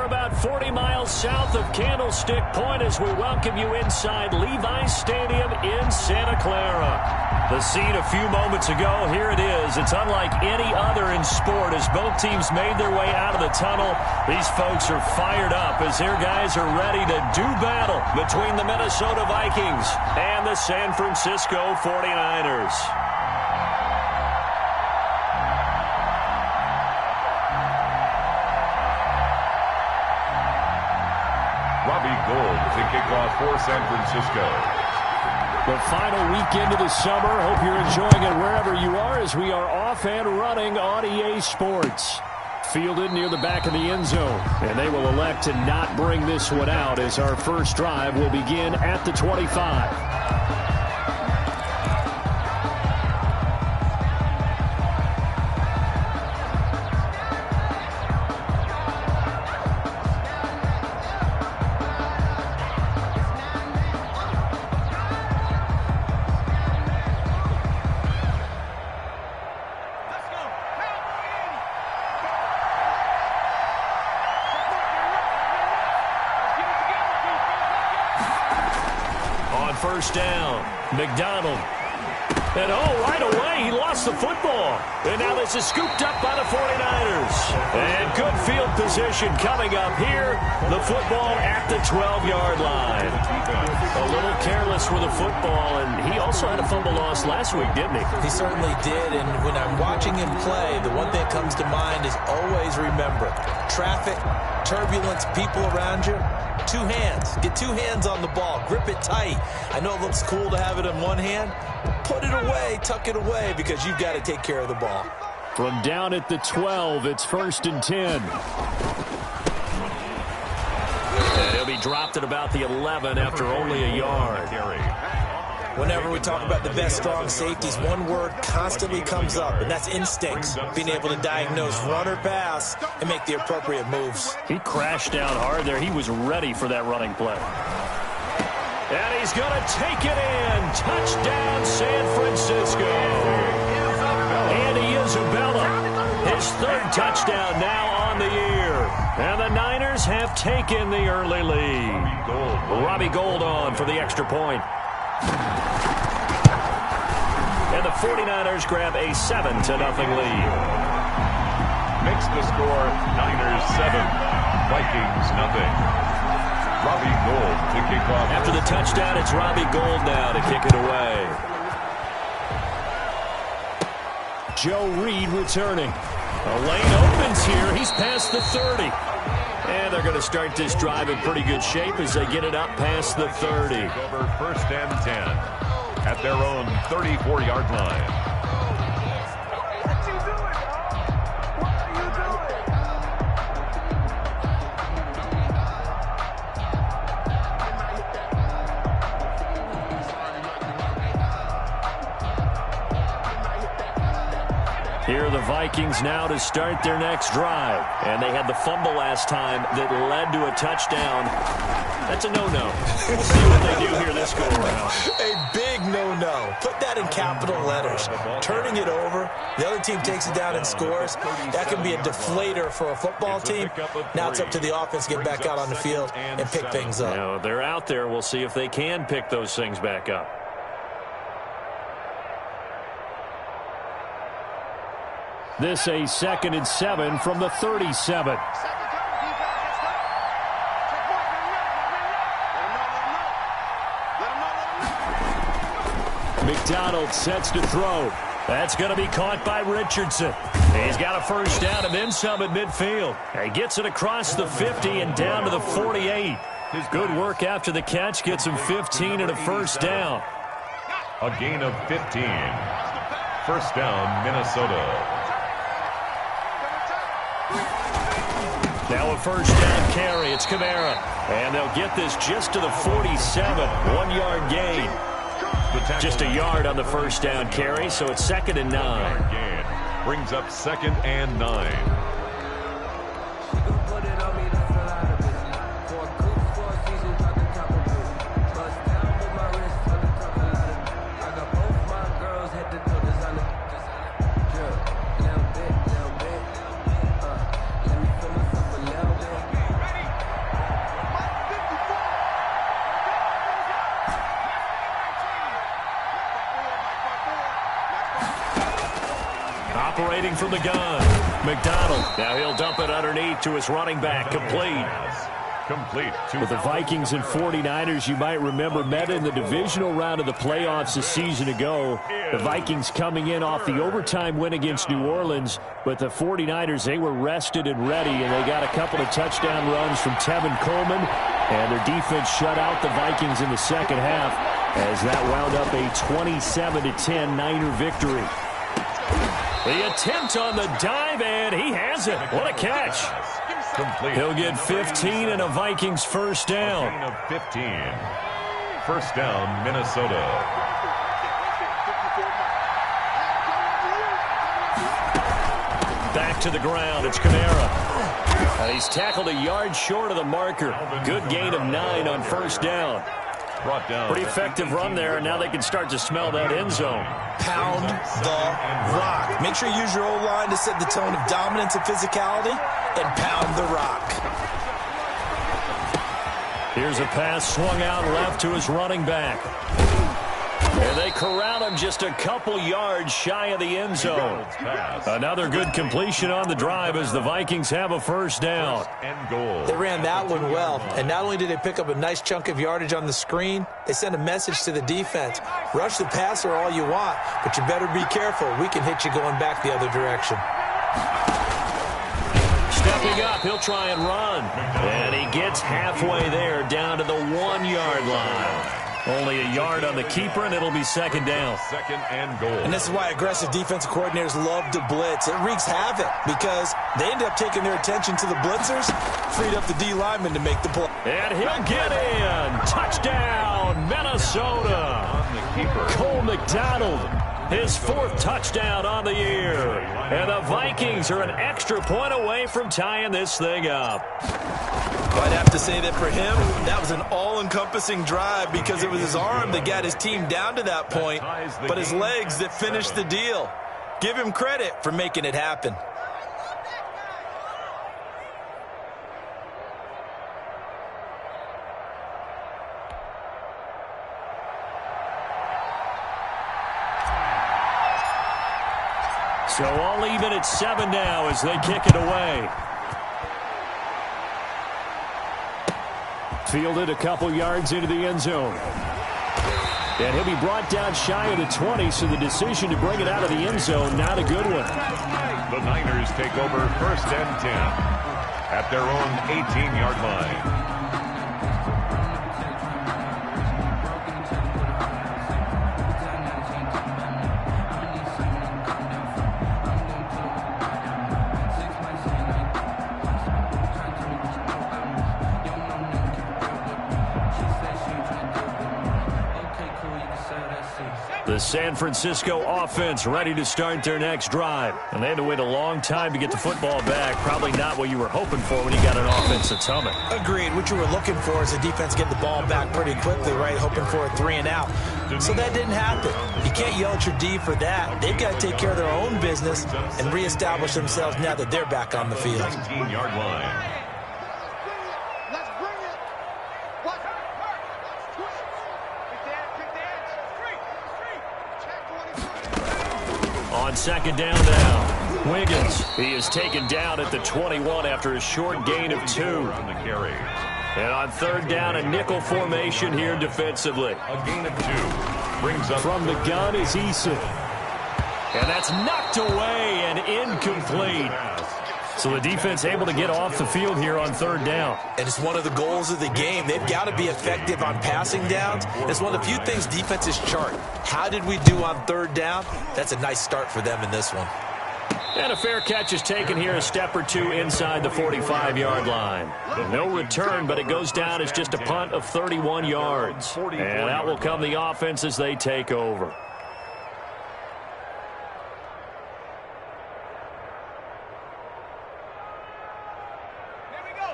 about 40 miles south of Candlestick Point as we welcome you inside Levi's Stadium in Santa Clara. The scene a few moments ago, here it is. It's unlike any other in sport as both teams made their way out of the tunnel. These folks are fired up as their guys are ready to do battle between the Minnesota Vikings and the San Francisco 49ers. Gold to kick off for San Francisco. The final weekend of the summer. Hope you're enjoying it wherever you are as we are off and running on EA Sports. Fielded near the back of the end zone. And they will elect to not bring this one out as our first drive will begin at the 25. First down, McDonald. And right away, he lost the football. And now this is scooped up by the 49ers. And good field position coming up here. The football at the 12-yard line. A little careless with the football, and he also had a fumble loss last week, didn't he? He certainly did, and when I'm watching him play, the one thing that comes to mind is always remember, traffic, turbulence, people around you. Two hands. Get two hands on the ball. Grip it tight. I know it looks cool to have it in one hand. Put it away. Tuck it away because you've got to take care of the ball. From down at the 12, it's 1st and 10. And he'll be dropped at about the 11 after only a yard. Whenever we talk about the best strong safeties, one word constantly comes up, and that's instincts. Being able to diagnose run or pass and make the appropriate moves. He crashed down hard there. He was ready for that running play. And he's going to take it in. Touchdown, San Francisco. Andy Isabella, his 3rd touchdown now on the year. And the Niners have taken the early lead. Robbie Gould on for the extra point. And the 49ers grab a 7-0 lead. Makes the score Niners 7, Vikings nothing. Robbie Gould to kick off. After the touchdown, it's Robbie Gould now to kick it away. Joe Reed returning. A lane opens here. He's past the 30. And they're going to start this drive in pretty good shape as they get it up past the 30. Over 1st and 10 at their own 34-yard line. Here are the Vikings now to start their next drive. And they had the fumble last time that led to a touchdown. That's a no-no. We'll see what they do here this go-around. A big no-no. Put that in capital letters. Turning it over, the other team takes it down and scores. That can be a deflator for a football team. Now it's up to the offense to get back out on the field and pick things up. You know, they're out there. We'll see if they can pick those things back up. This a 2nd and 7 from the 37. McDonald sets to throw. That's going to be caught by Richardson. He's got a first down and then some at midfield. He gets it across the 50 and down to the 48. Good work after the catch. Gets him 15 and a first down. A gain of 15. First down, Minnesota. Now a first down carry. It's Kamara. And they'll get this just to the 47. 1-yard gain. Just a yard on the first down carry, so it's 2nd and 9. Brings up 2nd and 9. operating from the gun. McDonald. Now he'll dump it underneath to his running back. Complete. With the Vikings and 49ers, you might remember, met in the divisional round of the playoffs a season ago. The Vikings coming in off the overtime win against New Orleans, but the 49ers, they were rested and ready, and they got a couple of touchdown runs from Tevin Coleman, and their defense shut out the Vikings in the second half as that wound up a 27-10 Niner victory. The attempt on the dive, and he has it. What a catch. He'll get 15 and a Vikings first down. 15. First down, Minnesota. Back to the ground. It's Kamara. And he's tackled a yard short of the marker. Good gain of 9 on first down. Brought down. Pretty effective run there, and now they can start to smell that end zone. Pound the rock. Make sure you use your O-line to set the tone of dominance and physicality, and pound the rock. Here's a pass swung out left to his running back. And they corral him just a couple yards shy of the end zone. Another good completion on the drive as the Vikings have a first down. They ran that one well, and not only did they pick up a nice chunk of yardage on the screen, they sent a message to the defense. Rush the passer all you want, but you better be careful. We can hit you going back the other direction. Stepping up, he'll try and run. And he gets halfway there, down to the 1-yard line. Only a yard on the keeper, and it'll be second down. Second and goal. And this is why aggressive defensive coordinators love to blitz. It wreaks havoc because they end up taking their attention to the blitzers, freed up the D lineman to make the play. And he'll get in. Touchdown, Minnesota. On the keeper. Cole McDonald, his 4th touchdown on the year. And the Vikings are an extra point away from tying this thing up. I'd have to say that for him, that was an all-encompassing drive because it was his arm that got his team down to that point, but his legs that finished the deal. Give him credit for making it happen. So all even at 7 now as they kick it away. Fielded a couple yards into the end zone. And he'll be brought down shy of the 20, so the decision to bring it out of the end zone, not a good one. The Niners take over first and 10 at their own 18-yard line. The San Francisco offense ready to start their next drive. And they had to wait a long time to get the football back. Probably not what you were hoping for when you got an offense that's humming. Agreed. What you were looking for is the defense getting the ball back pretty quickly, right? Hoping for a 3 and out. So that didn't happen. You can't yell at your D for that. They've got to take care of their own business and reestablish themselves now that they're back on the field. 19-yard line. On second down now, Wiggins. He is taken down at the 21 after a short gain of 2. On the carry. And on third down, a nickel formation here defensively. A gain of 2. Brings up from the gun is Eason. And that's knocked away and incomplete. So the defense able to get off the field here on third down. And it's one of the goals of the game. They've got to be effective on passing downs. It's one of the few things defenses chart. How did we do on third down? That's a nice start for them in this one. And a fair catch is taken here, a step or two inside the 45-yard line. No return, but it goes down as just a punt of 31 yards. And out will come the offense as they take over.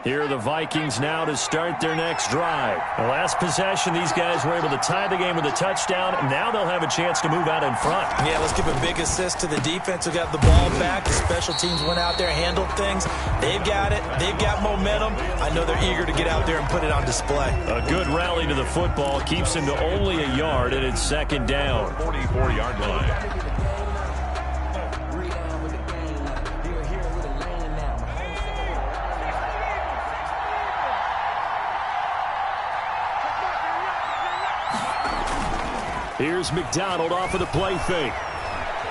Here are the Vikings now to start their next drive. The last possession, these guys were able to tie the game with a touchdown, and now they'll have a chance to move out in front. Yeah, let's give a big assist to the defense who got the ball back. The special teams went out there, handled things. They've got it. They've got momentum. I know they're eager to get out there and put it on display. A good rally to the football keeps him to only a yard, and it's second down. 44-yard line. Here's McDonald off of the play fake.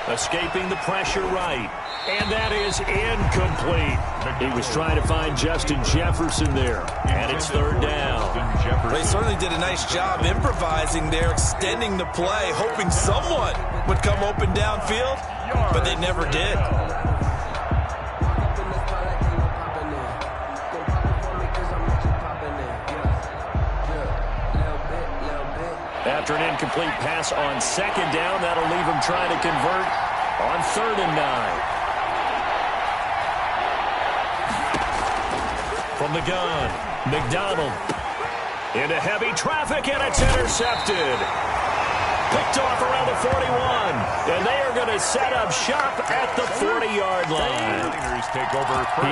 Escaping the pressure right. And that is incomplete. He was trying to find Justin Jefferson there. And it's third down. They certainly did a nice job improvising there, extending the play, hoping someone would come open downfield, but they never did. After an incomplete pass on second down, that'll leave him trying to convert on 3rd and 9. From the gun, McDonald into heavy traffic, and it's intercepted. Picked off around the 41, and they are going to set up shop at the 40-yard line. He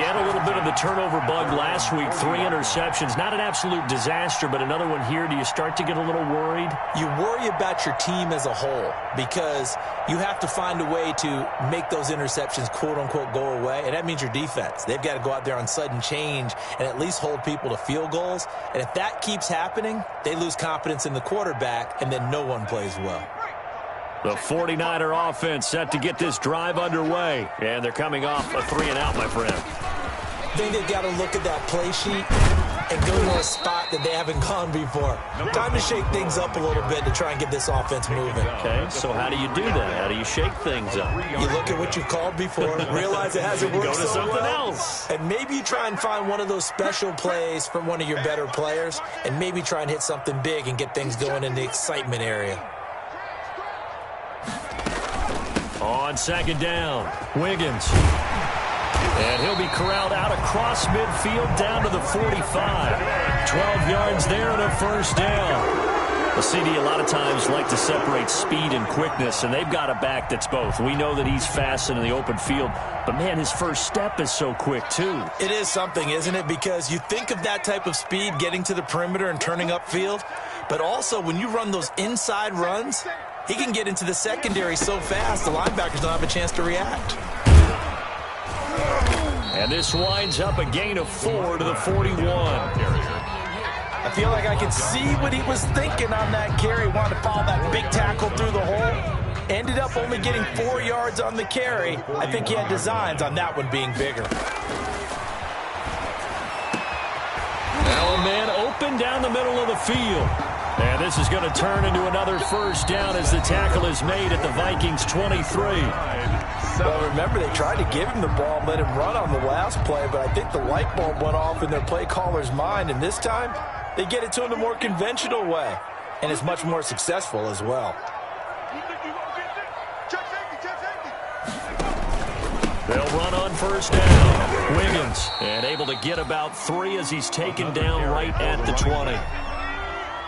had a little bit of the turnover bug last week, 3 interceptions. Not an absolute disaster, but another one here. Do you start to get a little worried? You worry about your team as a whole because you have to find a way to make those interceptions, quote-unquote, go away, and that means your defense. They've got to go out there on sudden change and at least hold people to field goals, and if that keeps happening, they lose confidence in the quarterback, and then no one plays well. The 49er offense set to get this drive underway, and they're coming off a 3 and out, my friend. I think they've got to look at that play sheet and go to a spot that they haven't gone before. Time to shake things up a little bit to try and get this offense moving. Okay, so how do you do that? How do you shake things up? You look at what you've called before, realize it hasn't worked go to so something well, else. and maybe you try and find one of those special plays from one of your better players, and maybe try and hit something big and get things going in the excitement area. On second down, Wiggins. And he'll be corralled out across midfield down to the 45. 12 yards there and a first down. The CD a lot of times like to separate speed and quickness, and they've got a back that's both. We know that he's fast in the open field, but, man, his first step is so quick, too. It is something, isn't it? Because you think of that type of speed getting to the perimeter and turning upfield, but also when you run those inside runs, he can get into the secondary so fast the linebackers don't have a chance to react. And this winds up a gain of 4 to the 41. I feel like I can see what he was thinking on that carry. Wanted to follow that big tackle through the hole. Ended up only getting 4 yards on the carry. I think he had designs on that one being bigger. Now a man open down the middle of the field. And this is going to turn into another first down as the tackle is made at the Vikings 23. Well, remember, they tried to give him the ball and let him run on the last play, but I think the light bulb went off in their play caller's mind, and this time they get it to him the more conventional way, and it's much more successful as well. They'll run on first down. Wiggins, and able to get about 3 as he's taken down right at the 20.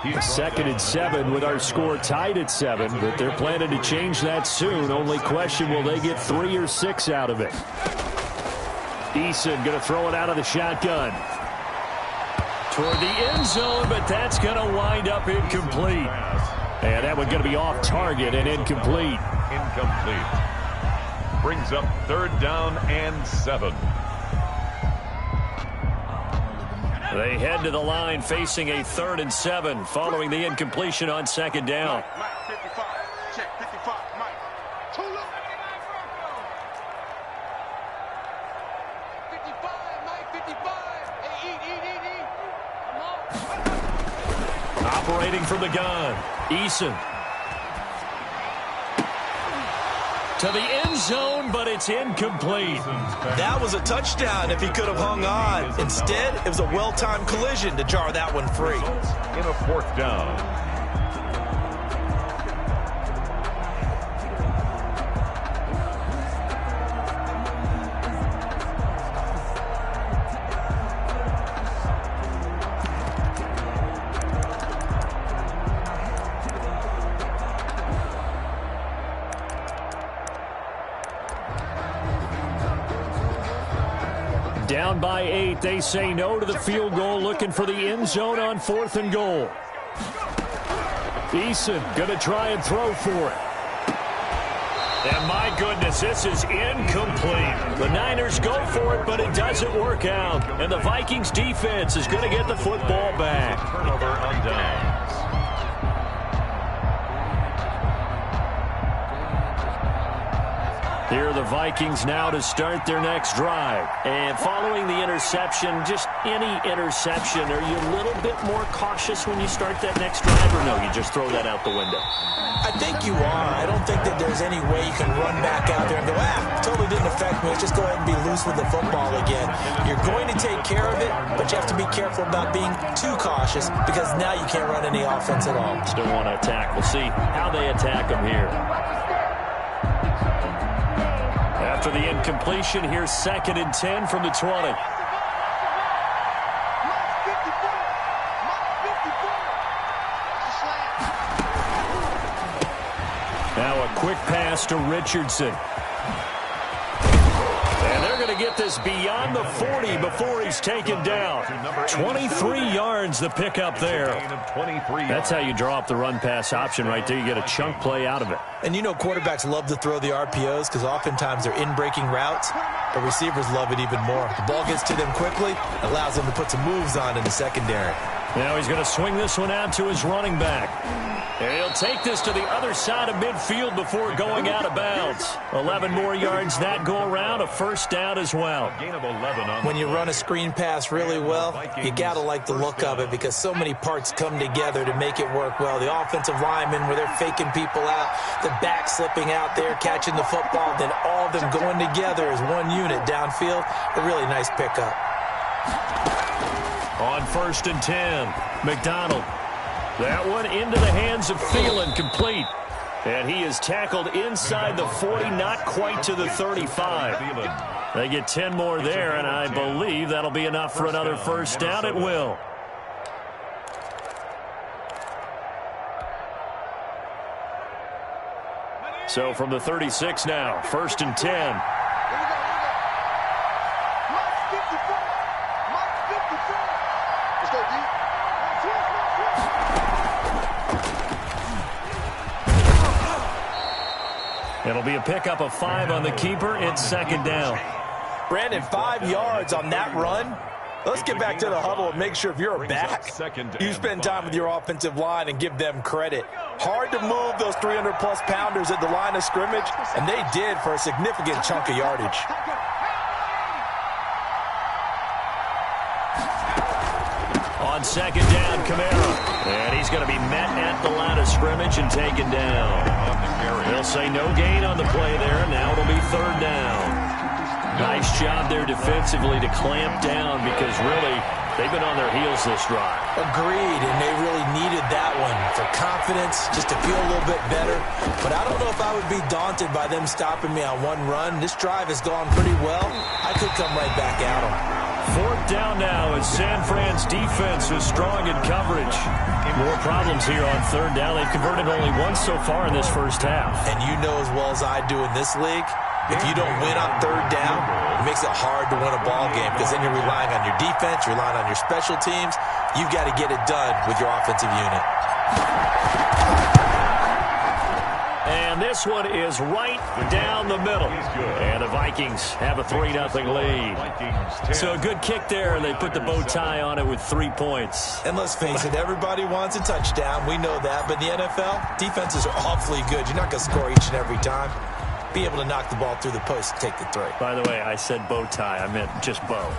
2nd and 7 with our score tied at 7, but they're planning to change that soon. Only question, will they get 3 or 6 out of it? Eason going to throw it out of the shotgun. Toward the end zone, but that's going to wind up incomplete. And that one going to be off target and incomplete. Incomplete. Brings up 3rd down and 7. They head to the line facing a 3rd and 7 following the incompletion on 2nd down. Mike 55. Check 55. Mike. 55, Mike 55. Hey, eat. Come on. Operating from the gun. Eason. To the end zone, but it's incomplete. That was a touchdown if he could have hung on. Instead, it was a well-timed collision to jar that one free. In a 4th down. Down by 8, they say no to the field goal, looking for the end zone on 4th and goal. Eason going to try and throw for it. And my goodness, this is incomplete. The Niners go for it, but it doesn't work out. And the Vikings defense is going to get the football back. Turnover on downs. Here are the Vikings now to start their next drive. And following the interception, just any interception, are you a little bit more cautious when you start that next drive, or no, you just throw that out the window? I think you are. I don't think that there's any way you can run back out there and go, totally didn't affect me. Let's just go ahead and be loose with the football again. You're going to take care of it, but you have to be careful about being too cautious because now you can't run any offense at all. Still want to attack. We'll see how they attack them here. After the incompletion, here's 2nd and 10 from the 20. Now a quick pass to Richardson. And they're going to get this beyond the 40 before he's taken down. 23 yards the pickup there. That's how you draw up the run-pass option right there. You get a chunk play out of it. And you know quarterbacks love to throw the RPOs because oftentimes they're in-breaking routes, but receivers love it even more. The ball gets to them quickly, allows them to put some moves on in the secondary. Now he's going to swing this one out to his running back. And he'll take this to the other side of midfield before going out of bounds. 11 more yards that go around, a first down as well. When you run a screen pass really well, you got to like the look of it because so many parts come together to make it work well. The offensive linemen where they're faking people out, the back slipping out there, catching the football, then all of them going together as one unit downfield. A really nice pickup. On 1st and 10, McDonald. That one into the hands of Thielen, complete. And he is tackled inside the 40, not quite to the 35. They get 10 more there, and I believe that'll be enough for another first down. It will. So from the 36 now, 1st and 10. It'll be a pickup of 5 on the keeper. It's 2nd down. Brandon, 5 yards on that run. Let's get back to the huddle and make sure if you're a back, you spend time with your offensive line and give them credit. Hard to move those 300-plus pounders at the line of scrimmage, and they did for a significant chunk of yardage. On 2nd down, Kamara. And he's going to be met at the line of scrimmage and taken down. They'll say no gain on the play there, and now it'll be 3rd down. Nice job there defensively to clamp down because really they've been on their heels this drive. Agreed, and they really needed that one for confidence, just to feel a little bit better. But I don't know if I would be daunted by them stopping me on one run. This drive has gone pretty well. I could come right back at them. 4th down now as San Fran's defense is strong in coverage. More problems here on 3rd down. They've converted only once so far in this first half. And you know as well as I do in this league, if you don't win on 3rd down, it makes it hard to win a ball game because then you're relying on your defense, you're relying on your special teams. You've got to get it done with your offensive unit. And this one is right down the middle. And the Vikings have a 3-0 lead. So a good kick there, and they put the bow tie on it with 3 points. And let's face it, everybody wants a touchdown. We know that. But in the NFL, defenses are awfully good. You're not going to score each and every time. Be able to knock the ball through the post and take the 3. By the way, I said bow tie. I meant just bow.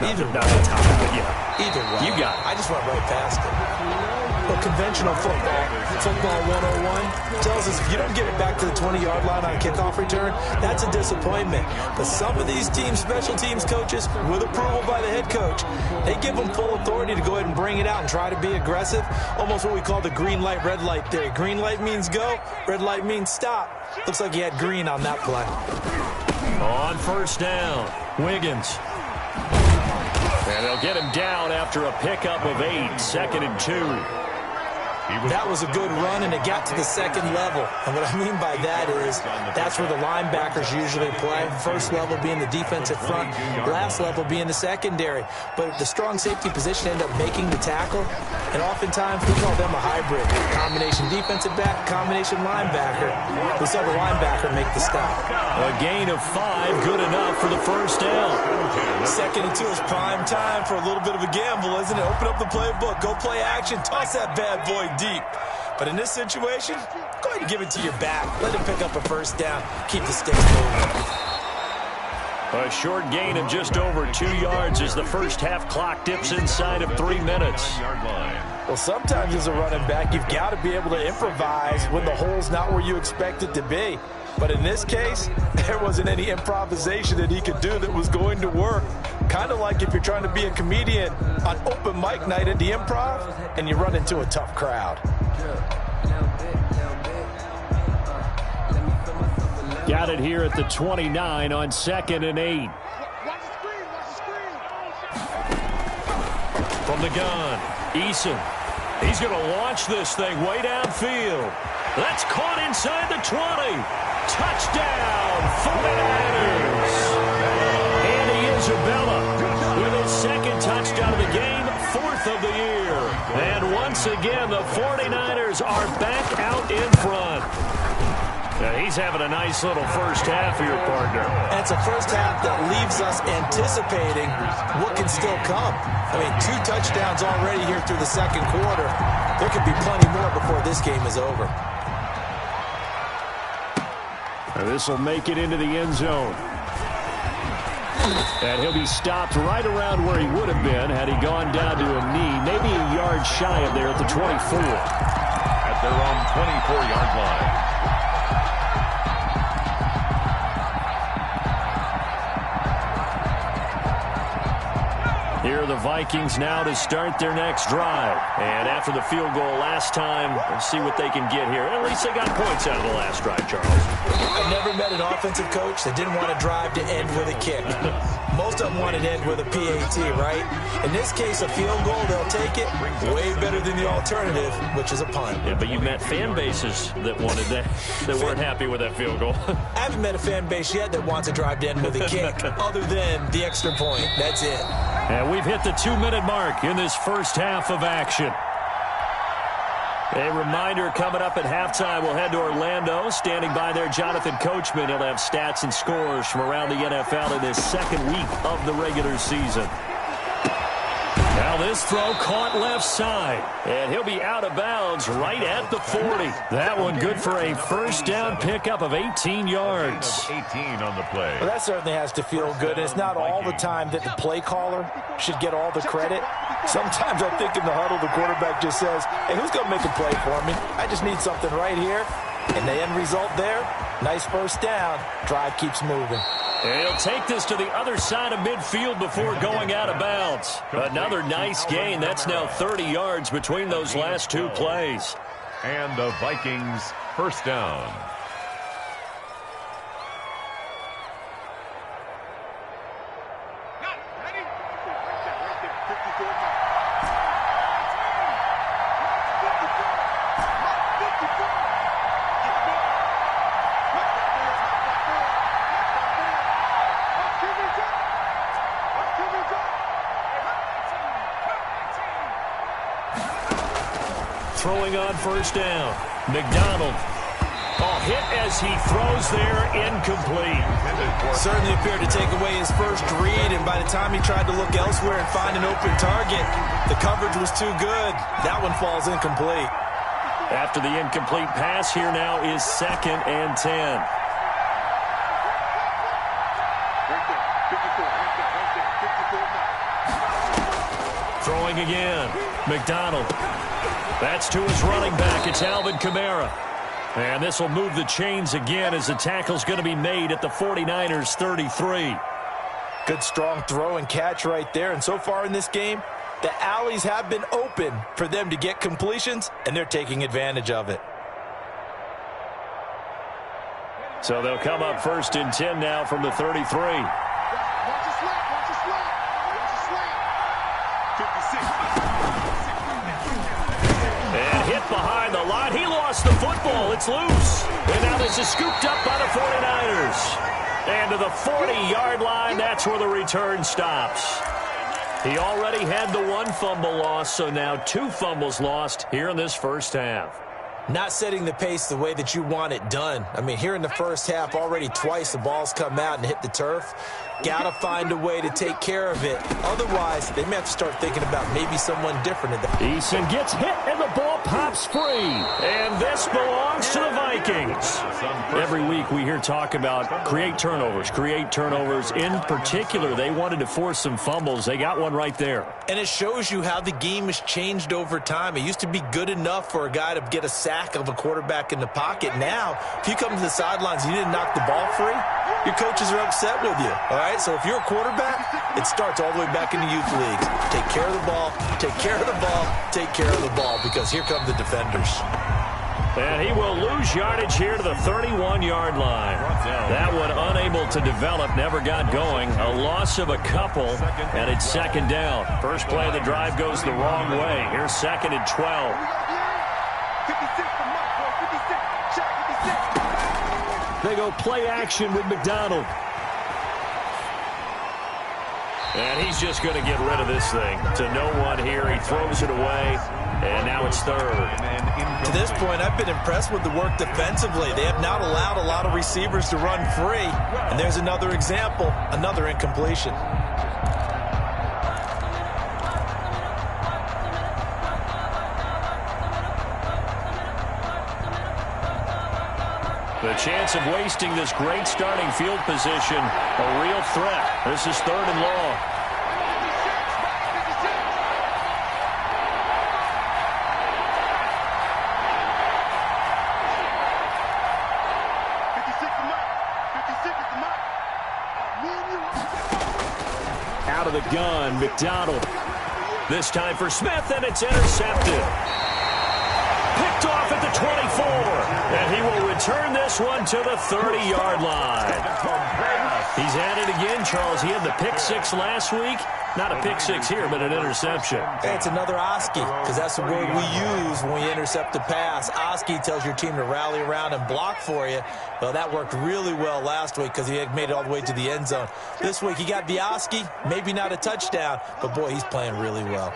Either not the tie, but yeah. Either way. You got it. I just went right past it. Well, conventional football 101, tells us if you don't get it back to the 20-yard line on a kickoff return, that's a disappointment. But some of these teams, special teams coaches, with approval by the head coach, they give them full authority to go ahead and bring it out and try to be aggressive. Almost what we call the green light, red light theory. Green light means go, red light means stop. Looks like he had green on that play. On 1st down, Wiggins. And they'll get him down after a pickup of 8, 2nd and 2. That was a good run, and it got to the 2nd level. And what I mean by that is that's where the linebackers usually play. First level being the defensive front, last level being the secondary. But the strong safety position ended up making the tackle, and oftentimes we call them a hybrid. Combination defensive back, combination linebacker. We saw the linebacker make the stop. A gain of 5, good enough for the first down. 2nd and 2 is prime time for a little bit of a gamble, isn't it? Open up the playbook, go play action, toss that bad boy deep. But in this situation, go ahead and give it to your back. Let him pick up a first down. Keep the sticks moving. A short gain of just over 2 yards as the first half clock dips inside of 3 minutes. Well, sometimes as a running back, you've got to be able to improvise when the hole's not where you expect it to be. But in this case, there wasn't any improvisation that he could do that was going to work. Kind of like if you're trying to be a comedian on open mic night at the Improv and you run into a tough crowd. Got it here at the 29 on 2nd and 8. From the gun, Eason. He's going to launch this thing way downfield. That's caught inside the 20. Touchdown, 49ers. Andy Isabella with his second touchdown of the game, 4th of the year. And once again, the 49ers are back out in front. He's having a nice little first half here, partner. And it's a first half that leaves us anticipating what can still come. I mean, 2 touchdowns already here through the second quarter. There could be plenty more before this game is over. This will make it into the end zone. And he'll be stopped right around where he would have been had he gone down to a knee, maybe a yard shy of there at the 24. At their own 24-yard line. Here are the Vikings now to start their next drive. And after the field goal last time, let's see what they can get here. At least they got points out of the last drive, Charles. I've never met an offensive coach that didn't want to drive to end with a kick. Most of them wanted to end with a PAT, right? In this case, a field goal, they'll take it. Way better than the alternative, which is a punt. Yeah, but you met fan bases that wanted that, that weren't happy with that field goal. I haven't met a fan base yet that wants a drive to end with a kick, other than the extra point. That's it. And we've hit the 2-minute mark in this first half of action. A reminder coming up at halftime, we'll head to Orlando. Standing by there, Jonathan Coachman. He'll have stats and scores from around the NFL in this second week of the regular season. Now this throw caught left side, and he'll be out of bounds right at the 40. That one good for a first down pickup of 18 yards. 18 on the play. Well, that certainly has to feel good. It's not all the time that the play caller should get all the credit. Sometimes I think in the huddle, the quarterback just says, hey, who's going to make a play for me? I just need something right here. And the end result there, nice first down. Drive keeps moving. And he'll take this to the other side of midfield before going out of bounds. Another nice gain. That's now 30 yards between those last 2 plays. And the Vikings first down. Throwing on first down. McDonald. Oh, hit as he throws there, incomplete. Certainly appeared to take away his first read, and by the time he tried to look elsewhere and find an open target, the coverage was too good. That one falls incomplete. After the incomplete pass, here now is 2nd and 10. Throwing again. McDonald. That's to his running back. It's Alvin Kamara. And this will move the chains again as the tackle's going to be made at the 49ers 33. Good strong throw and catch right there. And so far in this game, the alleys have been open for them to get completions, and they're taking advantage of it. So they'll come up 1st and 10 now from the 33. Behind the line. He lost the football. It's loose. And now this is scooped up by the 49ers. And to the 40-yard line, that's where the return stops. He already had the 1 fumble loss, so now 2 fumbles lost here in this first half. Not setting the pace the way that you want it done. I mean, here in the first half, already twice the ball's come out and hit the turf. Got to find a way to take care of it. Otherwise, they may have to start thinking about maybe someone different. Eason gets hit, and the ball pops free. And this belongs to the Vikings. Every week we hear talk about create turnovers. In particular, they wanted to force some fumbles. They got one right there. And it shows you how the game has changed over time. It used to be good enough for a guy to get a sack of a quarterback in the pocket. Now, if you come to the sidelines and you didn't knock the ball free, your coaches are upset with you. All right, so if you're a quarterback, it starts all the way back in the youth leagues. Take care of the ball, take care of the ball, take care of the ball, because here come the defenders. And he will lose yardage here to the 31-yard line. That one unable to develop, never got going. A loss of a couple, and it's second down. First play of the drive goes the wrong way. Here's second and 12. 56 for Mike, boy. 56. Check, 56. They go play action with McDonald. And he's just going to get rid of this thing to no one here. He throws it away, and now it's third. To this point, I've been impressed with the work defensively. They have not allowed a lot of receivers to run free. And there's another example, another incompletion. The chance of wasting this great starting field position, a real threat. This is third and long. Out of the gun, McDonald. This time for Smith, and it's intercepted. Picked off at the 24, and he will return this one to the 30-yard line. He's at it again, Charles. He had the pick six last week. Not a pick six here, but an interception. It's another Oski, because that's the word we use when we intercept a pass. Oski tells your team to rally around and block for you. Well, that worked really well last week because he had made it all the way to the end zone. This week, he got the Oski, maybe not a touchdown, but, boy, he's playing really well.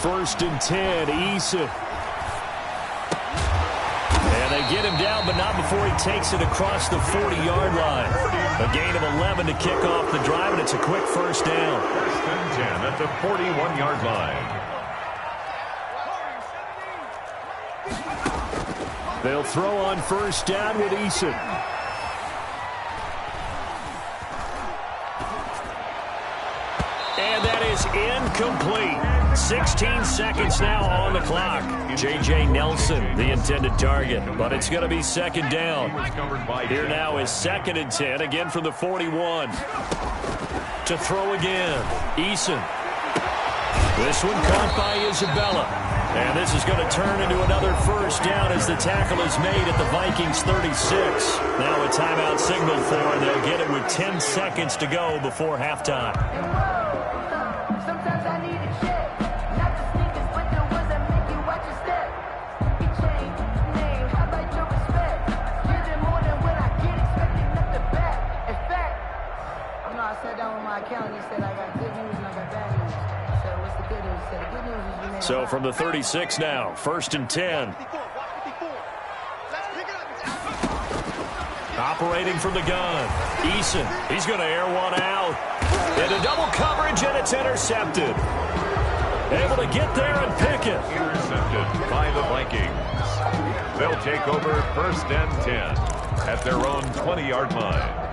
First and 10, Eason. And they get him down, but not before he takes it across the 40-yard line. A gain of 11 to kick off the drive, and it's a quick first down. First and 10 at the 41-yard line. They'll throw on first down with Eason. And that is incomplete. 16 seconds now on the clock. J.J. Nelson, the intended target, but it's going to be second down. Here now is second and 10, again from the 41. To throw again, Eason. This one caught by Isabella. And this is going to turn into another first down as the tackle is made at the Vikings 36. Now a timeout signaled for, and they'll get it with 10 seconds to go before halftime. So from the 36 now, first and 10. Operating from the gun, Eason. He's going to air one out. Into double coverage, and it's intercepted. Able to get there and pick it. Intercepted by the Vikings. They'll take over first and 10 at their own 20-yard line.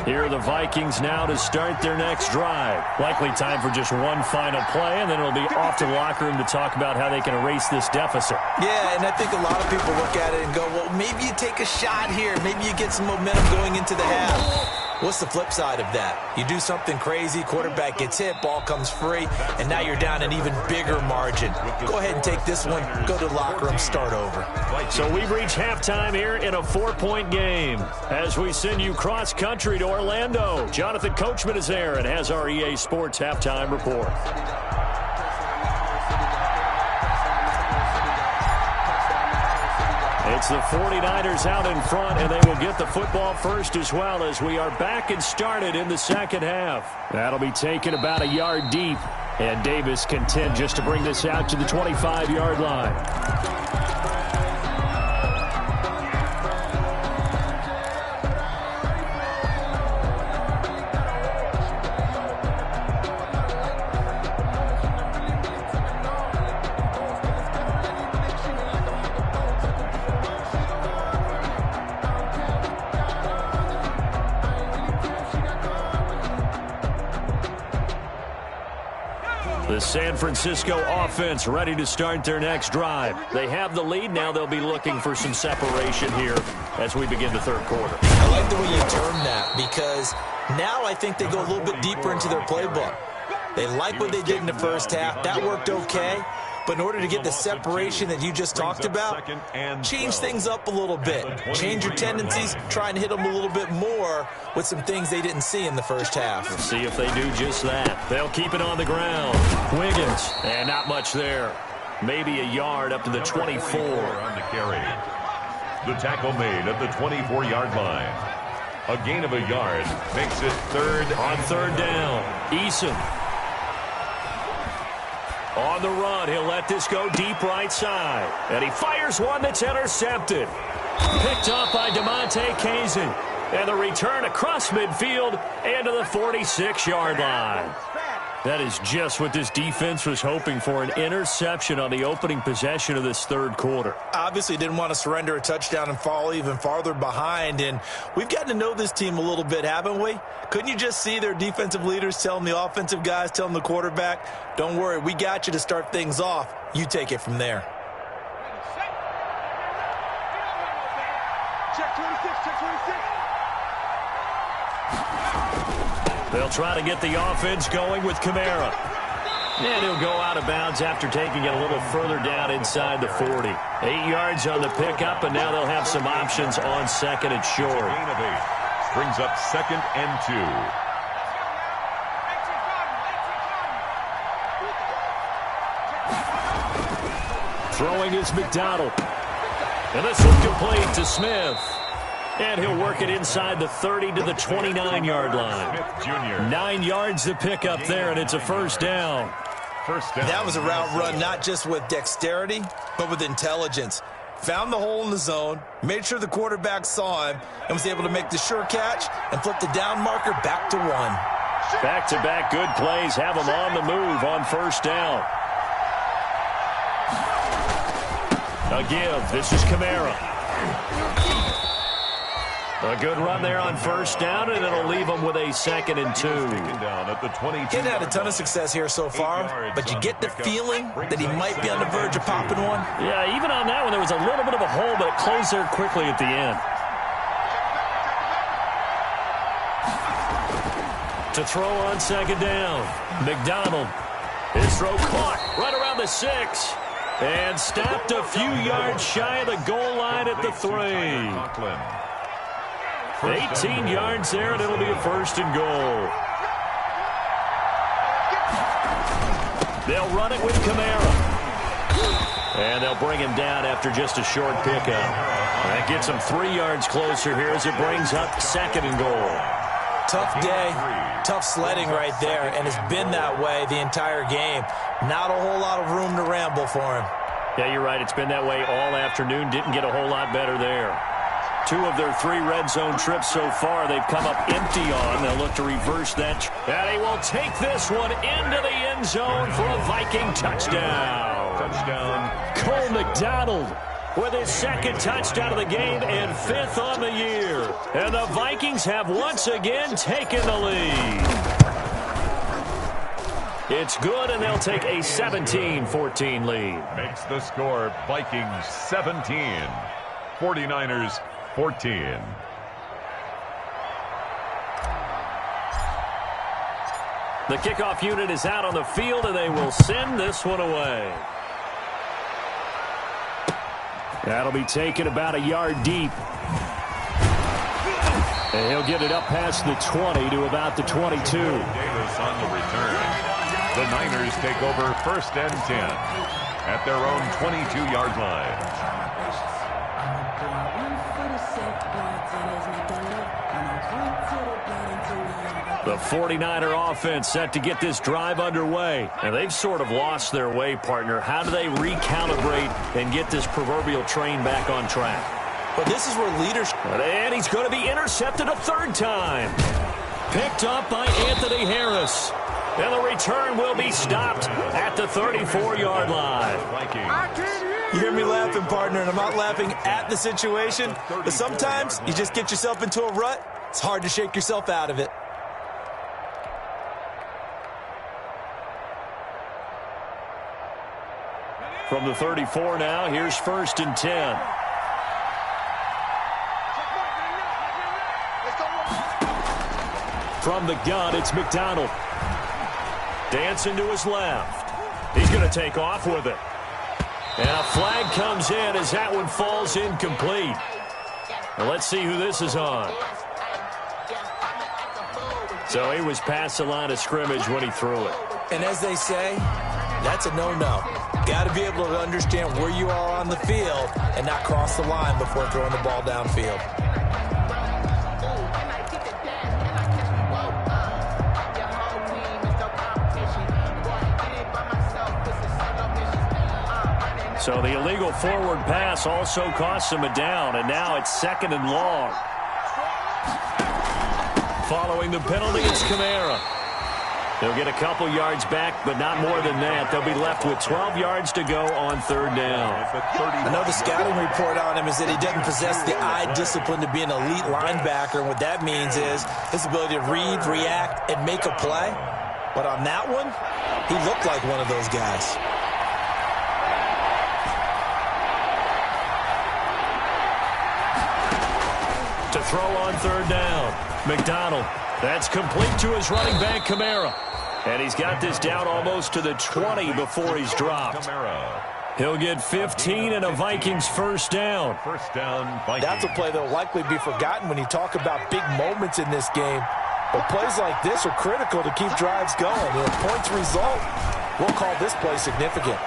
Here are the Vikings now to start their next drive. Likely time for just one final play, and then it'll be off to the locker room to talk about how they can erase this deficit. Yeah, and I think a lot of people look at it and go, well, maybe you take a shot here. Maybe you get some momentum going into the half. What's the flip side of that? You do something crazy, quarterback gets hit, ball comes free, and now you're down an even bigger margin. Go ahead and take this one, go to the locker room, start over. So we've reached halftime here in a 4-point game as we send you cross-country to Orlando. Jonathan Coachman is there and has our EA Sports halftime report. It's the 49ers out in front, and they will get the football first as well as we are back and started in the second half. That'll be taken about a yard deep, and Davis content just to bring this out to the 25-yard line. The San Francisco offense ready to start their next drive. They have the lead. Now they'll be looking for some separation here as we begin the third quarter. I like the way you term that because now I think they go a little bit deeper into their playbook. They like what they did in the first half. That worked okay. But in order to get the separation that you just talked about, change things up a little bit. Change your tendencies, try and hit them a little bit more with some things they didn't see in the first half. We'll see if they do just that. They'll keep it on the ground. Wiggins, and not much there. Maybe a yard up to the 24. On the carry. The tackle made at the 24-yard line. A gain of a yard makes it third. On third down, Eason. On the run, he'll let this go deep right side. And he fires one that's intercepted. Picked up by DeMonte Kazin. And the return across midfield and to the 46-yard line. That is just what this defense was hoping for, an interception on the opening possession of this third quarter. Obviously didn't want to surrender a touchdown and fall even farther behind, and we've gotten to know this team a little bit, haven't we? Couldn't you just see their defensive leaders telling the offensive guys, telling the quarterback, don't worry, we got you to start things off. You take it from there. Check 26, check 26. They'll try to get the offense going with Kamara. And he'll go out of bounds after taking it a little further down inside the 40. 8 yards on the pickup, and now they'll have some options on second and short. Gain of 8. Brings up second and 2. Throwing is McDonald. And this will complete to Smith. And he'll work it inside the 30 to the 29-yard line. Smith Jr. 9 yards to pick up there, and it's a first down. First down. That was a route run not just with dexterity, but with intelligence. Found the hole in the zone, made sure the quarterback saw him, and was able to make the sure catch and flip the down marker back to 1. Back-to-back good plays have them on the move on first down. A give. This is Kamara. A good run there on first down, and it'll leave them with a second and 2. Down at the 22. He's had a ton of success here so far, but you get the feeling that he might be on the verge of popping one. Yeah, even on that one, there was a little bit of a hole, but it closed there quickly at the end. To throw on second down, McDonald. His throw caught right around the 6. And stopped a few yards shy of the goal line at the 3. 18 yards there, and it'll be a first and goal. They'll run it with Kamara. And they'll bring him down after just a short pickup. That gets him 3 yards closer here as it brings up second and goal. Tough day, tough sledding right there, and it's been that way the entire game. Not a whole lot of room to ramble for him. Yeah, you're right. It's been that way all afternoon. Didn't get a whole lot better there. 2 of their 3 red zone trips so far, they've come up empty on. They'll look to reverse that. And he will take this one into the end zone for a Viking touchdown. Cole McDonald with his second touchdown of the game and 5th on the year. And the Vikings have once again taken the lead. It's good, and they'll take a 17-14 lead. Makes the score Vikings 17, 49ers 14. The kickoff unit is out on the field, and they will send this one away. That'll be taken about a yard deep. And he'll get it up past the 20 to about the 22. Davis on the return. The Niners take over 1st and 10 at their own 22-yard line. The 49er offense set to get this drive underway. And they've sort of lost their way, partner. How do they recalibrate and get this proverbial train back on track? But this is where leadership... And he's going to be intercepted a third time. Picked up by Anthony Harris. And the return will be stopped at the 34-yard line. You hear me laughing, partner, and I'm not laughing at the situation. But sometimes you just get yourself into a rut. It's hard to shake yourself out of it. From the 34 now, here's 1st and 10. From the gun, it's McDonald. Dancing to his left. He's going to take off with it. And a flag comes in as that one falls incomplete. And let's see who this is on. So he was past the line of scrimmage when he threw it. And as they say, that's a no-no. Got to be able to understand where you are on the field and not cross the line before throwing the ball downfield. So the illegal forward pass also costs him a down, and now it's 2nd and long. Following the penalty, it's Kamara. They'll get a couple yards back, but not more than that. They'll be left with 12 yards to go on 3rd down. I know the scouting report on him is that he doesn't possess the eye discipline to be an elite linebacker. And what that means is his ability to read, react, and make a play. But on that one, he looked like one of those guys. To throw on 3rd down. McDonald. That's complete to his running back, Kamara. And he's got this down almost to the 20 before he's dropped. He'll get 15 and a Vikings 1st down. 1st down, Vikings. That's a play that will likely be forgotten when you talk about big moments in this game. But plays like this are critical to keep drives going. And if points result, we'll call this play significant.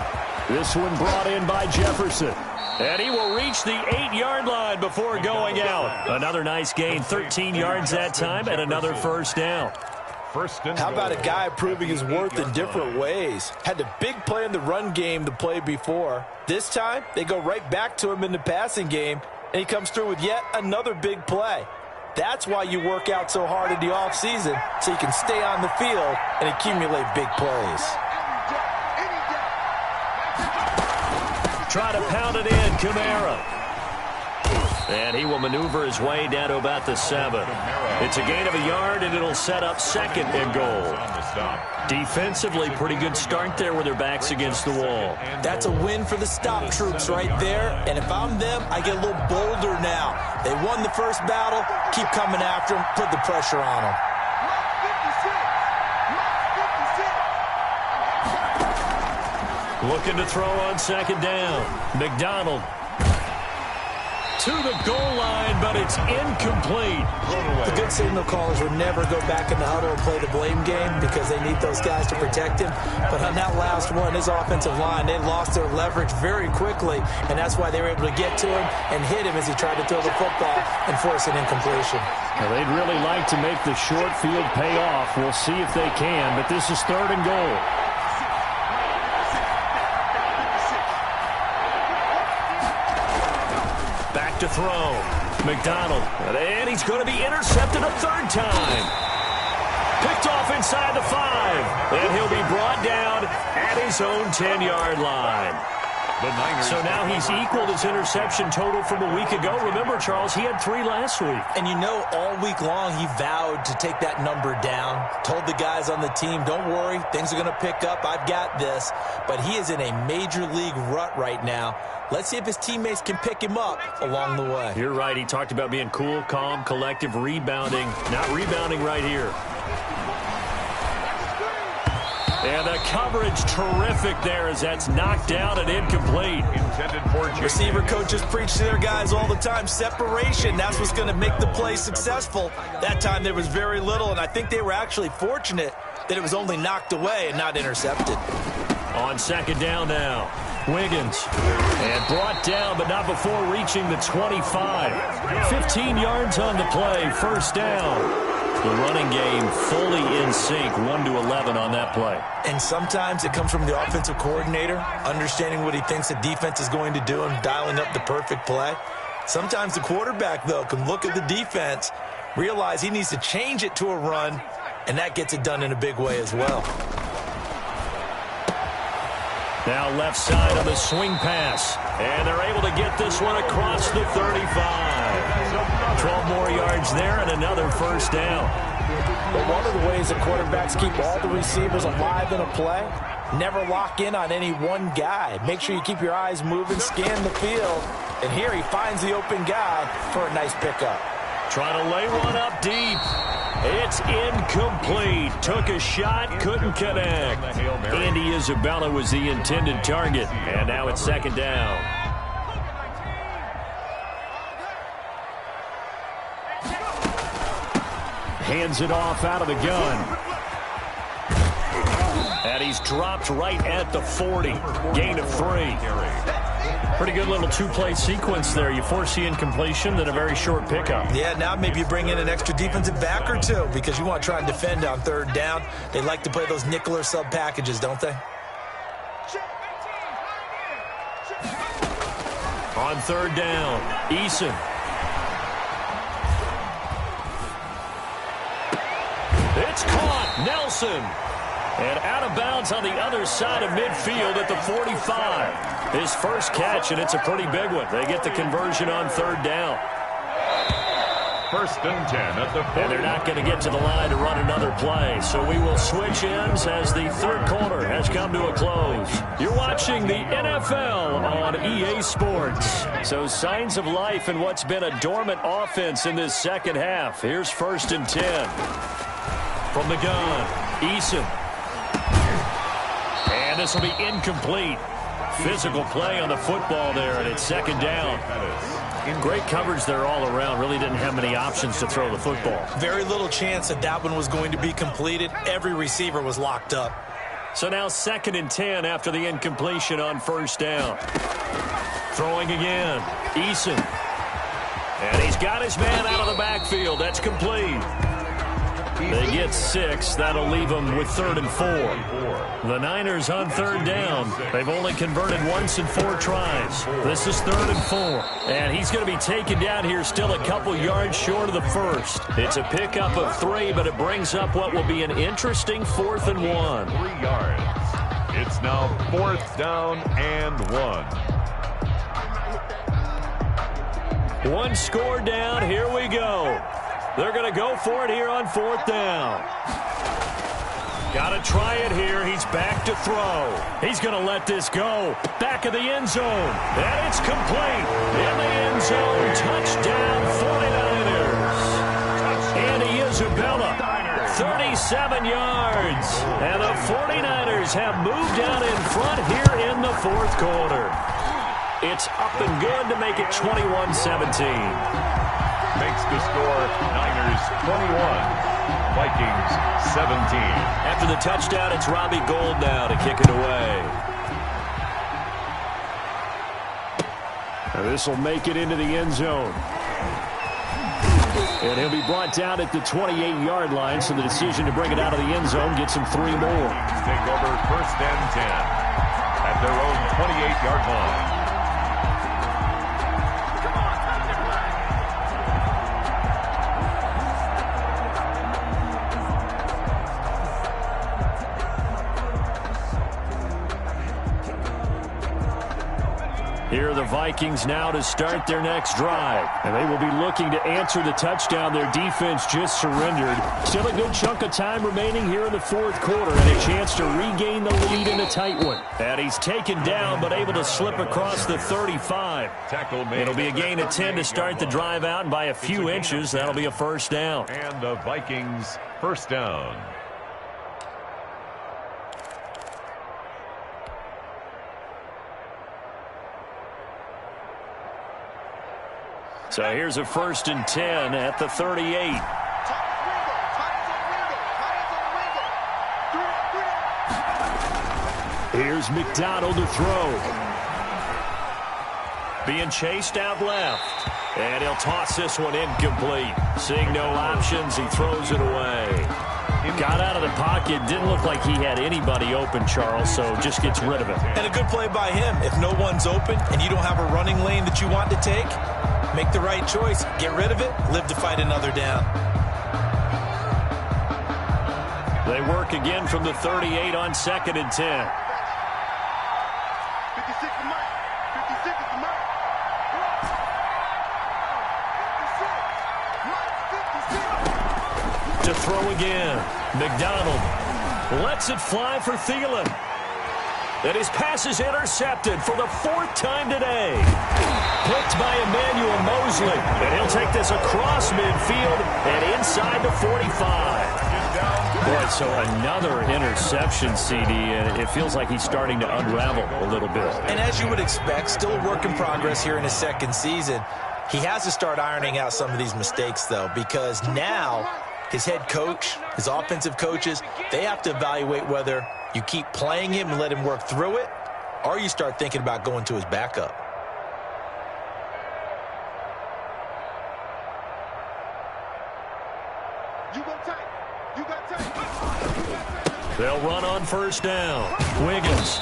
This one brought in by Jefferson. And he will reach the 8-yard line before going out. Another nice gain, 13 yards that time, and another 1st down. How about a guy proving his worth in different ways? Had the big play in the run game the play before. This time, they go right back to him in the passing game, and he comes through with yet another big play. That's why you work out so hard in the offseason, so you can stay on the field and accumulate big plays. Try to pound it in, Kamara. And he will maneuver his way down to about the 7. It's a gain of a yard, and it'll set up 2nd and goal. Defensively, pretty good start there with their backs against the wall. That's a win for the stop troops right there. And if I'm them, I get a little bolder now. They won the first battle. Keep coming after them. Put the pressure on them. Looking to throw on 2nd down. McDonald to the goal line, but it's incomplete. The good signal callers would never go back in the huddle and play the blame game because they need those guys to protect him. But on that last one, his offensive line, they lost their leverage very quickly, and that's why they were able to get to him and hit him as he tried to throw the football and force an incompletion. Well, they'd really like to make the short field pay off. We'll see if they can, but this is 3rd and goal. To throw. McDonald. And he's going to be intercepted a 3rd time. Picked off inside the 5. And he'll be brought down at his own 10-yard line. So now he's equaled his interception total from a week ago. Remember, Charles, he had 3 last week. And you know, all week long he vowed to take that number down. Told the guys on the team, don't worry, things are going to pick up. I've got this. But he is in a major league rut right now. Let's see if his teammates can pick him up along the way. You're right. He talked about being cool, calm, collective, rebounding. Not rebounding right here. And the coverage terrific there as that's knocked down and incomplete. Intended for Receiver coaches preach to their guys all the time. Separation, that's what's going to make the play successful. That time there was very little, and I think they were actually fortunate that it was only knocked away and not intercepted. On second down now, Wiggins. And brought down, but not before reaching the 25. 15 yards on the play, first down. The running game fully in sync, 1-11 on that play. And sometimes it comes from the offensive coordinator, understanding what he thinks the defense is going to do and dialing up the perfect play. Sometimes the quarterback, though, can look at the defense, realize he needs to change it to a run, and that gets it done in a big way as well. Now left side on the swing pass. And they're able to get this one across the 35. 12 more yards there and another first down. But one of the ways that quarterbacks keep all the receivers alive in a play, never lock in on any one guy. Make sure you keep your eyes moving, scan the field. And here he finds the open guy for a nice pickup. Trying to lay one up deep. It's incomplete. Took a shot, couldn't connect. Andy Isabella was the intended target. And now it's second down. Hands it off out of the gun. And he's dropped right at the 40. Gain of 3. Pretty good little two-play sequence there. You force the incompletion, then a very short pickup. Yeah, now maybe you bring in an extra defensive back or two because you want to try and defend on third down. They like to play those nickel or sub packages, don't they? On third down, Eason. It's caught. Nelson. And out of bounds on the other side of midfield at the 45. His first catch, and it's a pretty big one. They get the conversion on third down. First and 10 at the 40. And they're not going to get to the line to run another play. So we will switch ends as the third quarter has come to a close. You're watching the NFL on EA Sports. So signs of life in what's been a dormant offense in this second half. Here's first and 10. From the gun, Eason. And this will be incomplete. Physical play on the football there, and it's second down. Great coverage there all around. Really didn't have many options to throw the football. Very little chance that that one was going to be completed. Every receiver was locked up. So now second and 10 after the incompletion on first down. Throwing again. Eason. And he's got his man out of the backfield. That's complete. They get 6. That'll leave them with third and 4. The Niners on third down. They've only converted once in 4 tries. This is third and 4. And he's going to be taken down here still a couple yards short of the first. It's a pickup of 3, but it brings up what will be an interesting 4th and 1. 3 yards. It's now 4th down and 1. One score down. Here we go. They're going to go for it here on 4th down. Got to try it here. He's back to throw. He's going to let this go. Back of the end zone. And it's complete. In the end zone. Touchdown 49ers. Andy Isabella. 37 yards. And the 49ers have moved out in front here in the 4th quarter. It's up and good to make it 21-17. Makes the score Niners 21, Vikings 17. After the touchdown, it's Robbie Gould now to kick it away. This will make it into the end zone. And he'll be brought down at the 28-yard line, so the decision to bring it out of the end zone gets him 3 more. Take over first and 10 at their own 28-yard line. Here are the Vikings now to start their next drive. And they will be looking to answer the touchdown their defense just surrendered. Still a good chunk of time remaining here in the 4th quarter and a chance to regain the lead in a tight one. And he's taken down but able to slip across the 35. It'll be a gain of 10 to start the drive out, and by a few inches, that'll be a first down. And the Vikings first down. So here's a 1st and 10 at the 38. Here's McDonald to throw. Being chased out left. And he'll toss this one incomplete. Seeing no options, he throws it away. Got out of the pocket. Didn't look like he had anybody open, Charles, so just gets rid of it. And a good play by him. If no one's open and you don't have a running lane that you want to take, make the right choice. Get rid of it. Live to fight another down. They work again from the 38 on 2nd and 10. 56 to Mike. 56 to Mike. To throw again. McDonald lets it fly for Thielen. And his pass is intercepted for the 4th time today. Picked by Emmanuel Mosley. And he'll take this across midfield and inside the 45. Boy, so another interception, CD, and it feels like he's starting to unravel a little bit. And as you would expect, still a work in progress here in his 2nd season. He has to start ironing out some of these mistakes, though, because now his head coach, his offensive coaches, they have to evaluate whether you keep playing him and let him work through it, or you start thinking about going to his backup. They'll run on 1st down. Wiggins.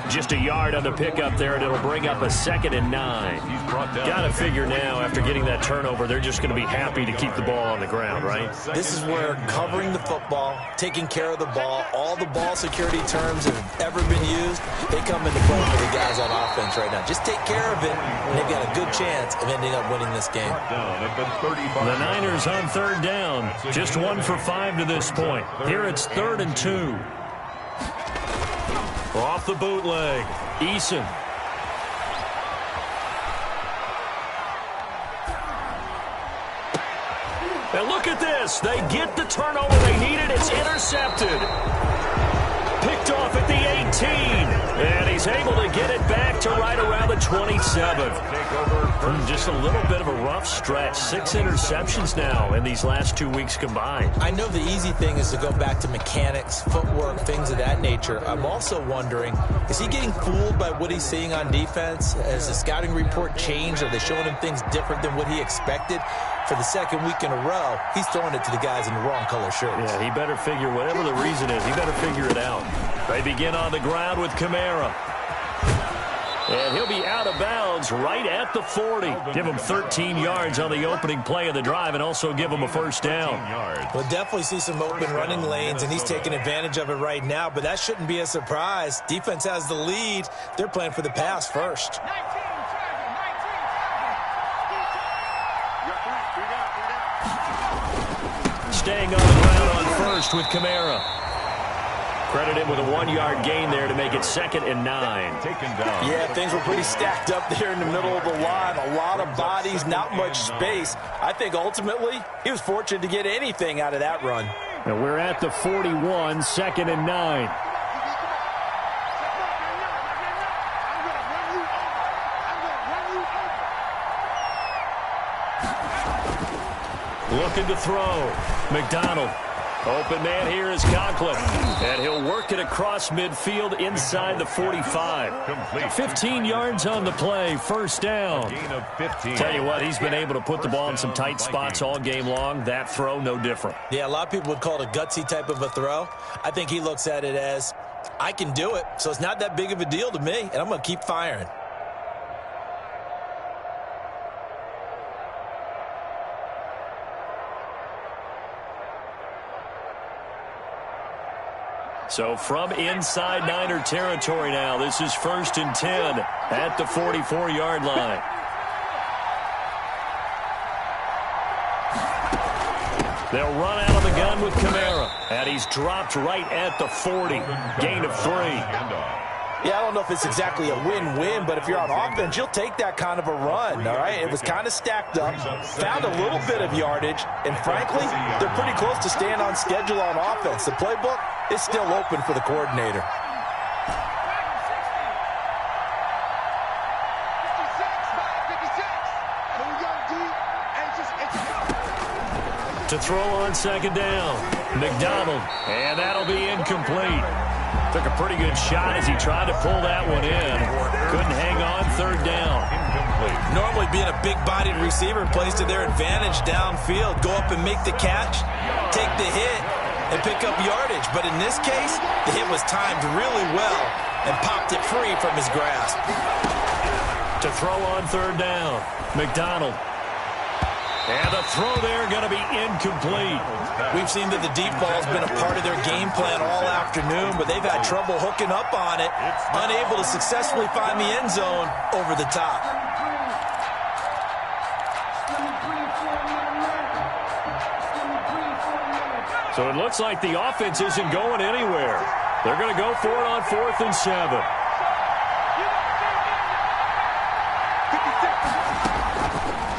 Just a yard on the pickup there, and it'll bring up a 2nd and 9. Got to figure now, after getting that turnover, they're just going to be happy to keep the ball on the ground, right? This is where covering the football, taking care of the ball, all the ball security terms that have ever been used, they come into play for the guys on offense right now. Just take care of it, and they've got a good chance of ending up winning this game. The Niners on 3rd down. Just 1 for 5 to this point. Here it's 3rd and 2. Off the bootleg, Eason. And look at this. They get the turnover they needed. It's intercepted. Picked off at the 18. And he's able to get it back to right around the 27. Just a little bit of a rough stretch. 6 interceptions now in these last 2 weeks combined. I know the easy thing is to go back to mechanics, footwork, things of that nature. I'm also wondering, is he getting fooled by what he's seeing on defense? Has the scouting report changed? Are they showing him things different than what he expected? For the 2nd week in a row, he's throwing it to the guys in the wrong color shirts. Yeah, he better figure, whatever the reason is, he better figure it out. They begin on the ground with Kamara. And he'll be out of bounds right at the 40. Give him 13 yards on the opening play of the drive and also give him a 1st down. We'll definitely see some open running lanes, and he's taking advantage of it right now, but that shouldn't be a surprise. Defense has the lead. They're playing for the pass first. Staying on the ground on 1st with Kamara. Credited with a 1-yard gain there to make it 2nd and 9. Taken down. Yeah, things were pretty stacked up there in the middle of the line. A lot of bodies, not much space. I think ultimately he was fortunate to get anything out of that run. And we're at the 41, 2nd and 9. Looking to throw. McDonald. Open man here is Conklin. And he'll work it across midfield inside the 45. Complete. 15 yards on the play. 1st down. Gain of 15. Tell you what, he's been able to put the ball in some tight spots all game long. That throw, no different. Yeah, a lot of people would call it a gutsy type of a throw. I think he looks at it as, I can do it, so it's not that big of a deal to me, and I'm going to keep firing. So from inside Niner territory now, this is 1st and 10 at the 44-yard line. They'll run out of the gun with Kamara, and he's dropped right at the 40. Gain of 3. Yeah, I don't know if it's exactly a win-win, but if you're on offense, you'll take that kind of a run, all right? It was kind of stacked up, found a little bit of yardage, and frankly, they're pretty close to staying on schedule on offense. The playbook is still open for the coordinator. To throw on second down. McDonald. And that'll be incomplete. Took a pretty good shot as he tried to pull that one in. Couldn't hang on third down. Incomplete. Normally being a big-bodied receiver plays to their advantage downfield. Go up and make the catch, take the hit, and pick up yardage. But in this case, the hit was timed really well and popped it free from his grasp. To throw on third down. McDonald. And the throw there going to be incomplete. We've seen that the deep ball's been a part of their game plan all afternoon, but they've had trouble hooking up on it, unable to successfully find the end zone over the top. So it looks like the offense isn't going anywhere. They're going to go for it on 4th and 7.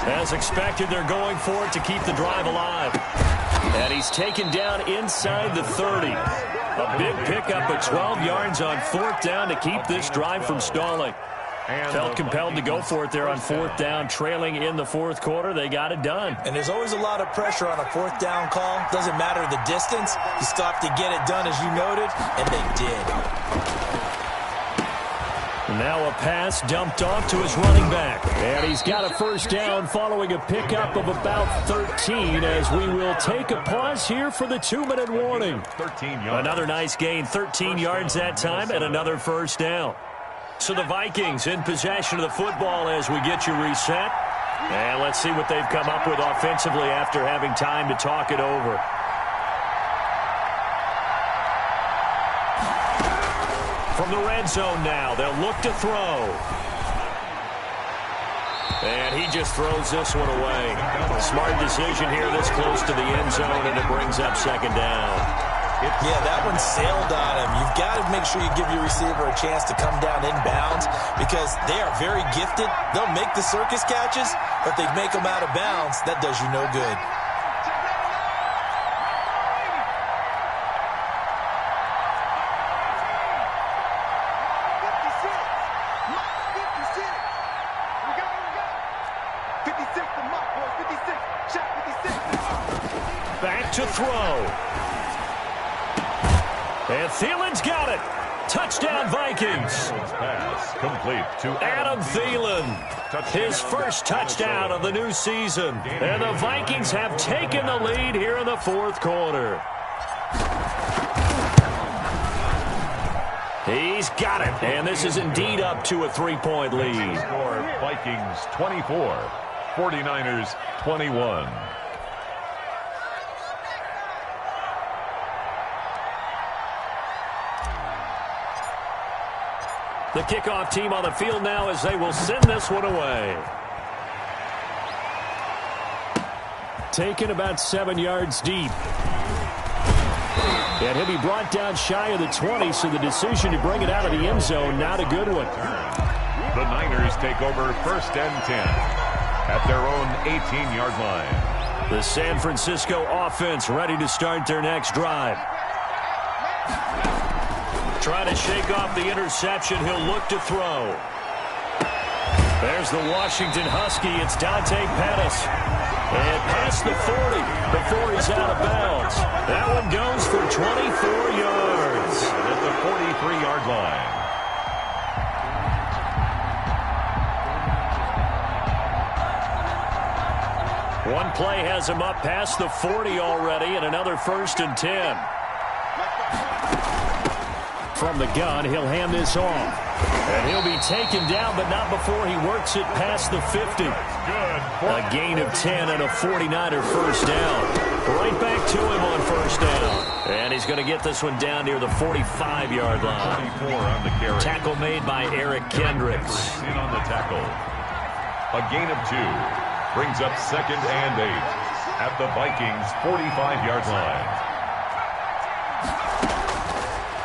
As expected, they're going for it to keep the drive alive. And he's taken down inside the 30. A big pickup of 12 yards on 4th down to keep this drive from stalling. Felt compelled to go for it there on 4th down, trailing in the 4th quarter. They got it done. And there's always a lot of pressure on a 4th down call. Doesn't matter the distance. You stop to get it done, as you noted, and they did. Now a pass dumped off to his running back. And he's got a first down following a pickup of about 13 as we will take a pause here for the 2-minute warning. 13 yards. Another nice gain, 13 yards that time, and another first down. So the Vikings in possession of the football as we get you reset. And let's see what they've come up with offensively after having time to talk it over. From the red zone now, they'll look to throw. And he just throws this one away. Smart decision here this close to the end zone, and it brings up second down. Yeah, that one sailed on him. You've got to make sure you give your receiver a chance to come down inbounds because they are very gifted. They'll make the circus catches, but if they make them out of bounds, that does you no good. Back to throw. And Thielen's got it. Touchdown, Vikings. Pass complete to Adam Thielen. His first touchdown of the new season. And the Vikings have taken the lead here in the 4th quarter. He's got it. And this is indeed up to a 3-point lead. Score Vikings 24, 49ers 21. The kickoff team on the field now as they will send this one away. Taken about 7 yards deep. And he'll be brought down shy of the 20, so the decision to bring it out of the end zone, not a good one. The Niners take over 1st and 10 at their own 18-yard line. The San Francisco offense ready to start their next drive. Trying to shake off the interception. He'll look to throw. There's the Washington Husky. It's Dante Pettis. And past the 40 before he's out of bounds. That one goes for 24 yards. At the 43-yard line. One play has him up past the 40 already, and another 1st and 10. From the gun, he'll hand this off. And he'll be taken down, but not before he works it past the 50. A gain of 10 and a 49er first down. Right back to him on first down. And he's going to get this one down near the 45-yard line. 24 on the carry. Tackle made by Eric Kendricks. In on the tackle. A gain of 2 brings up 2nd and 8 at the Vikings' 45-yard line.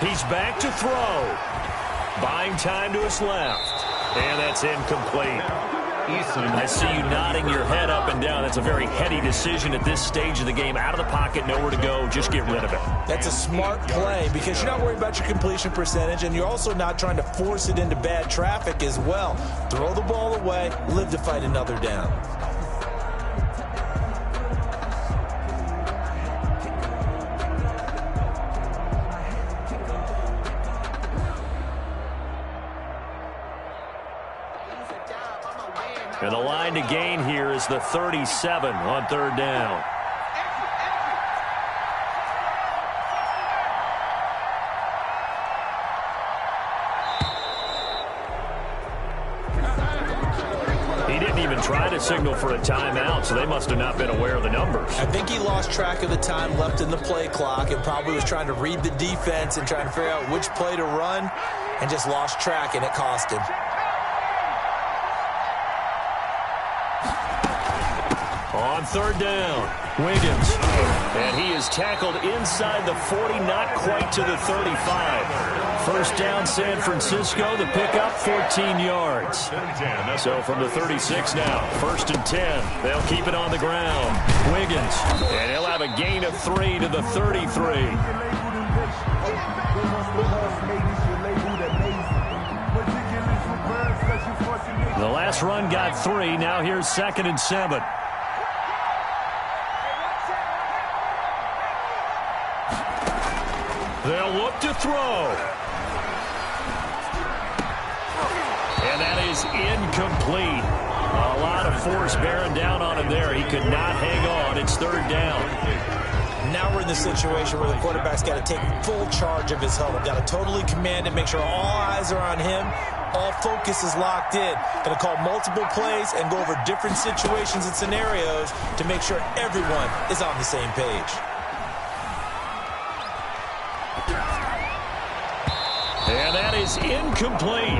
He's back to throw. Buying time to his left. And that's incomplete. I see you nodding your head up and down. That's a very heady decision at this stage of the game. Out of the pocket, nowhere to go. Just get rid of it. That's a smart play because you're not worried about your completion percentage, and you're also not trying to force it into bad traffic as well. Throw the ball away, live to fight another down. And the line to gain here is the 37 on third down. He didn't even try to signal for a timeout, so they must have not been aware of the numbers. I think he lost track of the time left in the play clock and probably was trying to read the defense and trying to figure out which play to run and just lost track, and it cost him. On third down, Wiggins. And he is tackled inside the 40, not quite to the 35. First down, San Francisco. The pickup, 14 yards. So from the 36 now, first and 10. They'll keep it on the ground. Wiggins. And he'll have a gain of 3 to the 33. The last run got 3. Now here's second and 7. They'll look to throw. And that is incomplete. A lot of force bearing down on him there. He could not hang on. It's third down. Now we're in the situation where the quarterback's got to take full charge of his huddle. Got to totally command it, make sure all eyes are on him. All focus is locked in. Going to call multiple plays and go over different situations and scenarios to make sure everyone is on the same page. And that is incomplete.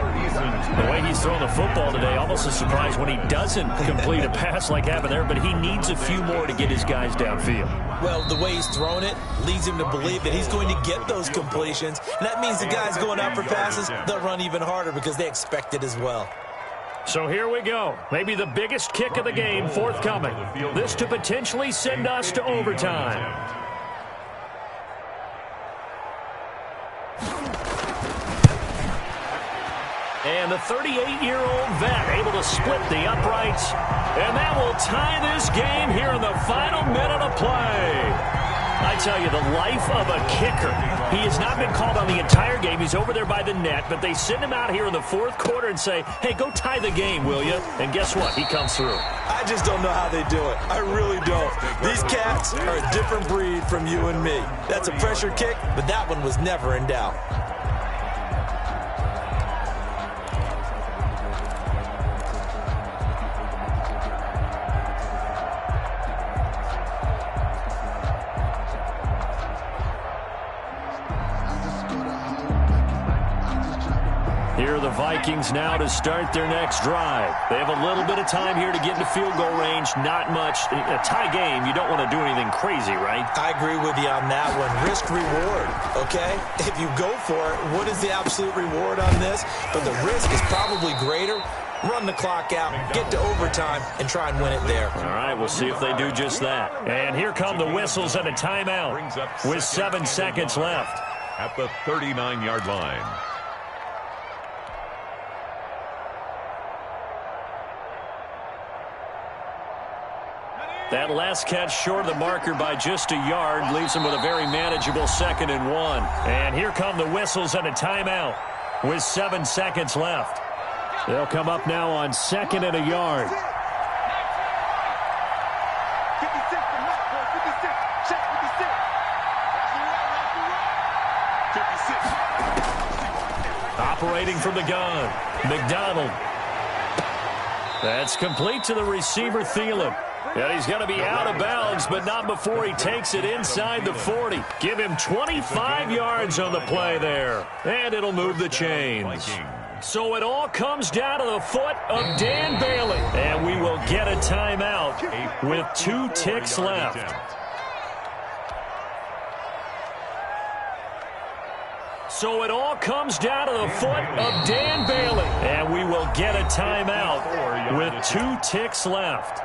The way he's throwing the football today, almost a surprise when he doesn't complete a pass like happened there, but he needs a few more to get his guys downfield. Well, the way he's thrown it leads him to believe that he's going to get those completions, and that means the guys going out for passes, they'll run even harder because they expect it as well. So here we go. Maybe the biggest kick of the game forthcoming. This to potentially send us to overtime. And the 38-year-old vet able to split the uprights. And that will tie this game here in the final minute of play. I tell you, the life of a kicker. He has not been called on the entire game. He's over there by the net, but they send him out here in the fourth quarter and say, hey, go tie the game, will you? And guess what? He comes through. I just don't know how they do it. I really don't. These cats are a different breed from you and me. That's a pressure kick, but that one was never in doubt. Here are the Vikings now to start their next drive. They have a little bit of time here to get into field goal range. Not much. A tie game, you don't want to do anything crazy, right? I agree with you on that one. Risk reward, okay? If you go for it, what is the absolute reward on this? But the risk is probably greater. Run the clock out, get to overtime, and try and win it there. All right, we'll see if they do just that. And here come the whistles and a timeout with 7 seconds left. At the 39-yard line. That last catch short of the marker by just a yard leaves them with a very manageable 2nd and 1. And here come the whistles and a timeout with 7 seconds left. They'll come up now on 2nd and a yard. 56 to knock, boy. 56. Check 56. That's 56. Operating from the gun, McDonald. That's complete to the receiver, Thielen. And he's going to be out of bounds, but not before he takes it inside the 40. Give him 25 yards on the play there. And it'll move the chains. So it all comes down to the foot of Dan Bailey. And we will get a timeout with 2 ticks left. So it all comes down to the foot of Dan Bailey. And we will get a timeout with 2 ticks left.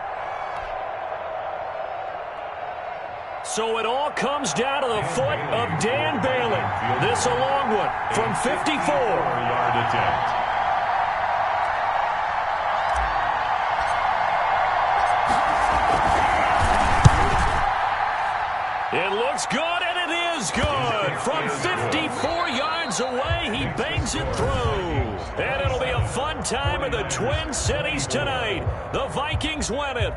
So it all comes down to the foot of Dan Bailey. This a long one from 54. 4-yard attempt. It looks good, and it is good. From 54 yards away, he bangs it through. And it'll be a fun time in the Twin Cities tonight. The Vikings win it